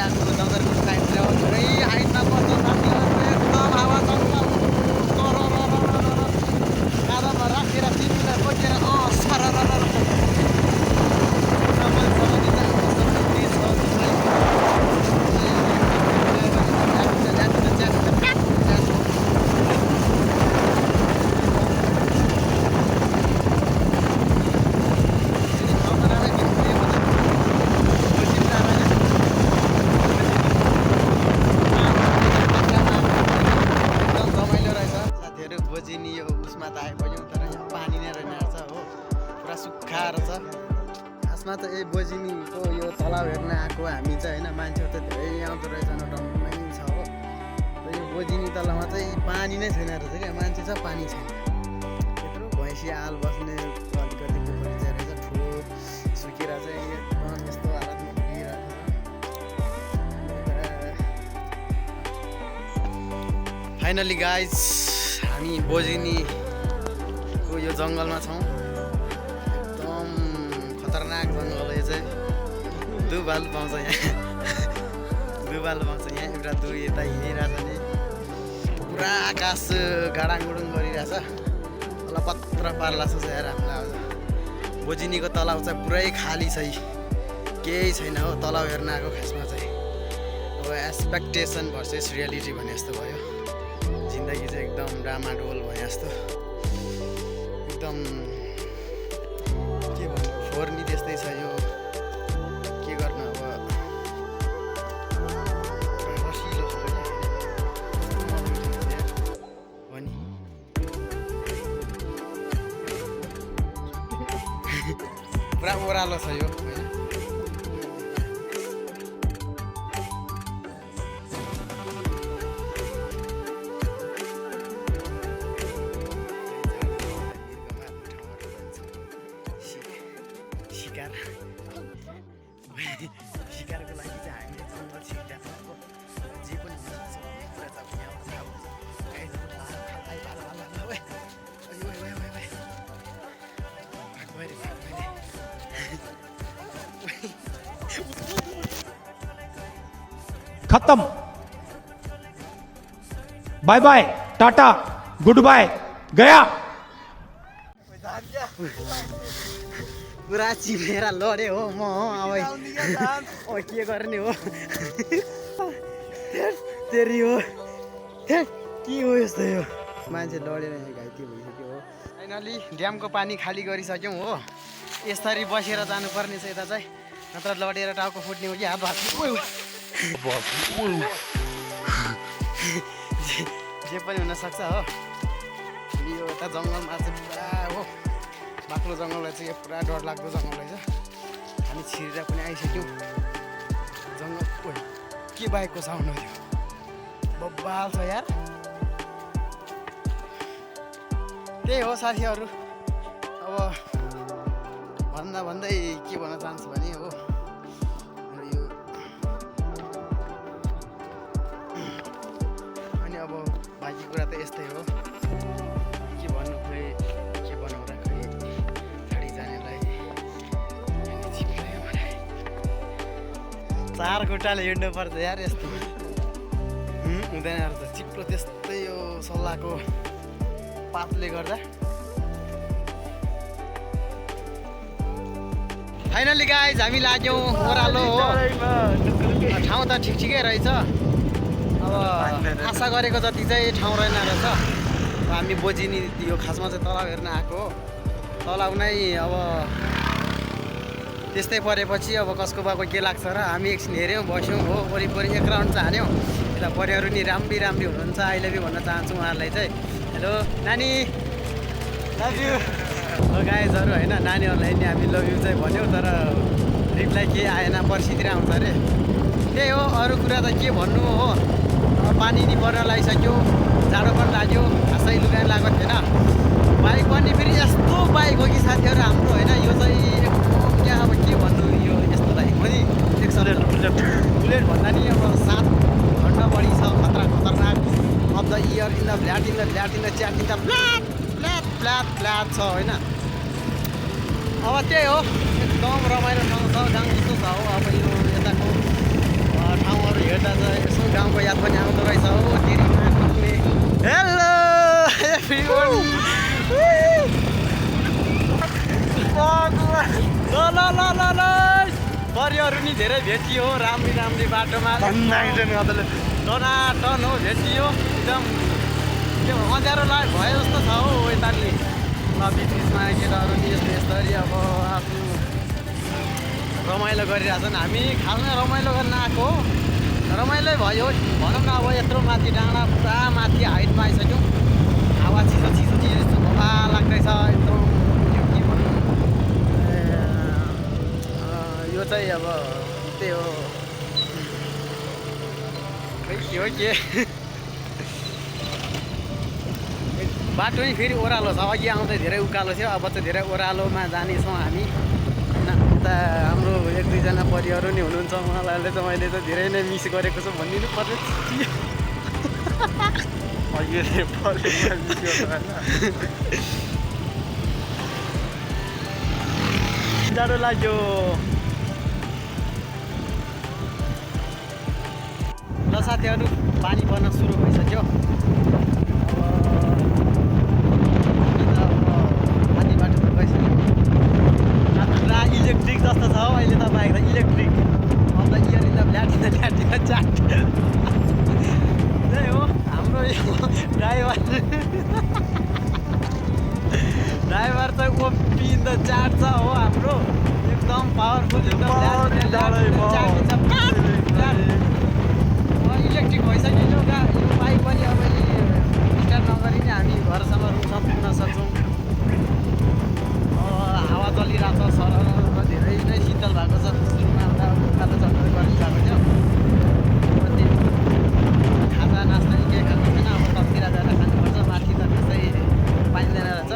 आफ्नो जङ्गलको साइडतिर हो धेरै हाइटमा पर्छ साथीहरू एकदम हावा जङ्गल काँधमा राखेर तिमीलाई बोकेर सरर बोजिनी यो उसमा त आइपुग्यौँ तर यहाँ पानी नै रहेछ हो पुरा सुक्खा रहेछ खासमा त ए बोजिनीको यो तलाउ हेर्न आएको हामी चाहिँ होइन मान्छेहरू त धेरै आउँदो रहेछ डम्मै छ हो र यो बोजिनी तलाउमा चाहिँ पानी नै छैन रहेछ क्या मान्छे छ पानी छैन यत्रो भैँसी आल बस्ने अलिकति पोखरी चाहिँ रहेछ ठुलो सुकेर चाहिँ एकदम यस्तो हालतमा पुगिरहेको छ फाइनली गाइज हामी बोजिनीको यो जङ्गलमा छौँ एकदम खतरनाक जङ्गल यो चाहिँ दुभालु पाउँछ यहाँ दुभालु पाउँछ यहाँ एउटा दु यता हिँडिरहेछ नि पुरा आकाश गाडाङगुडुङ गरिरहेछ तल पत्र पार्ला छ यार हामीलाई बोजिनीको तलाउ चाहिँ पुरै खाली छ केही छैन हो तलाउ हेर्न आएको खासमा चाहिँ अब एक्सपेक्टेसन भर्सेस रियालिटी भने जस्तो भयो जिन्दगी चाहिँ एकदम डामाडोल भयो जस्तो एकदम के भन्नु फोर्नी त्यस्तै छ यो के गर्नु अब रसिलो छ हो नि पुरा ओह्रालो छ यो शिकारको लागि चाहिँ हामीले जङ्गल छिर्याएको जे पनि हुनसक्छ कुरा त यहाँबाट थाहा हुन्छ खत्म bye bye tata good bye गया पुरा चिपेर लडे हो म अब के गर्ने हो तेरी हो के हो यस्तो यो मान्छे लडेर यहाँ घाइते भइसक्यो हो फाइनली ड्यामको पानी खाली गरिसक्यौँ हो यसरी बसेर जानुपर्ने छ यता चाहिँ नत्र लडेर टाउको फुट्ने हो कि हात जे पनि हुनसक्छ हो यो यता जङ्गलमा चाहिँ पुरा हो बाक्लो जङ्गललाई चाहिँ पुरा डरलाग्दो जङ्गल रहेछ हामी छिरेर पनि आइसक्यौँ जङ्गल के बाइकको साउन्ड हो त्यो बब्बाल छ यार त्यही हो साथीहरू अब भन्दै के भन्न चाहन्छु भने हो यो अनि अब बाँकी कुरा त यस्तै हो के भन्नु खोइ के बनाउँदा खोइ गाडी जानेलाई चार खुट्टाले हिँड्नु पर्छ यार यस्तो हुँदैन त चिप्लो त्यस्तै यो सल्लाहको पातले गर्दा फाइनली गाइज हामी लाग्यौँ ओह्रालो हो ठाउँ त ठिकै रहेछ अब आशा गरेको जति चाहिँ ठाउँ रहेन रहेछ हामी बोजिनी यो खासमा चाहिँ तलाउ हेर्न आएको हो तलाउ नै अब त्यस्तै परेपछि अब कसको बाको के लाग्छ र हामी एकछिन हेऱ्यौँ बस्यौँ हो वरिपरि एक राउन्ड चाहिँ हान्यौँ यता परिवारहरू नि राम्री हुनुहुन्छ अहिले पनि भन्न चाहन्छु उहाँहरूलाई चाहिँ हेलो नानी लभ यु हो गाइजहरू होइन नानीहरूलाई नि हामी लभ यु चाहिँ भन्यौँ तर रिप्लाई केही आएन पर्सितिर आउँछ अरे त्यही हो अरू कुरा त के भन्नु हो पानी नि पर्न लागिसक्यो जाडो पनि लाग्यो खासै लुगा लगाएको थिएन बाइक पनि फेरि यस्तो बाइक हो कि साथीहरू हाम्रो होइन यो चाहिँ क्या अब के भन्नु यो यस्तो बाइक हो नि बुलेट भन्दा नि अब 7 घन्टा बढी छ खतरनाक of the year in the flat in the chat in the flat छ होइन अब त्यही हो एकदम रमाइलो ठाउँ छ जहाँ जस्तो छ हो अब यो यताको ठाउँ नि धेरै भेटियो राम्री राम्री बाटोमा टनाटन हो भेटियो एकदम के अँध्यारो भयो जस्तो छ हौ यताले बिचमा केटाहरू नि यस्तो यस्तरी अब आफ्नो रमाइलो गरिरहेछन् हामी खालमा रमाइलो गर्न आएको हो रमाइलो भयो भनौँ न अब यत्रो माथि डाँडा पुरा माथि हाइटमा आइसक्यौँ हावा चिसो चिसो चिसो यस्तो भवा लाग्दैछ एकदम यो के भनौँ यो चाहिँ अब त्यही हो खै के हो के बाटो नि फेरि ओह्रालो छ अघि आउँदै धेरै उकालो थियो अब चाहिँ धेरै ओह्रालोमा जानेछौँ हामी होइन उता हाम्रो एक दुईजना परिवारहरू नि हुनुहुन्छ उहाँलाई चाहिँ मैले त धेरै नै मिस गरेको छु भनिदिनु पर्ने जाडो लाग्यो ल साथीहरू पानी पर्न सुरु भइसक्यो इलेक्ट्रिक जस्तो छ हौ अहिले तपाईँको त इलेक्ट्रिक अब त इयर इन द फ्ल्याट चाट त्यही हो हाम्रो यो ड्राइभर चाहिँ ओपी इन द चाट छ हो हाम्रो एकदम पावरफुल इलेक्ट्रिक भइसक्यो यो बाइक पनि अब स्टार्ट नगरी नै हामी घरसम्म रुमसम्म पुग्न सक्छौँ हावा चलिरहेको छ सरर धेरै नै शीतल भएको छ सुरुमा आउँदा उकालो चढ्दै गरिरहेको थियो खाजा नास्ता के खानु छैन अब तलतिर जाएर खानुपर्छ माथि त त्यसै पाइँदैन रहेछ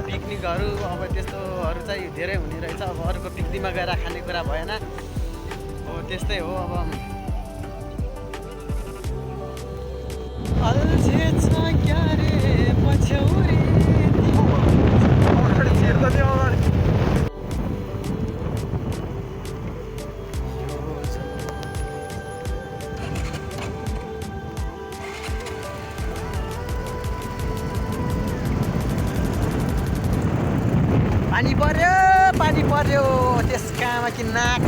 पिकनिकहरू अब त्यस्तोहरू चाहिँ धेरै हुने रहेछ अब अर्को पिकनिकमा गएर खानेकुरा भएन हो त्यस्तै हो अब अल्छे छ क्या रे पछ्यौरी पानी पर्यो त्यसकामा कि नाक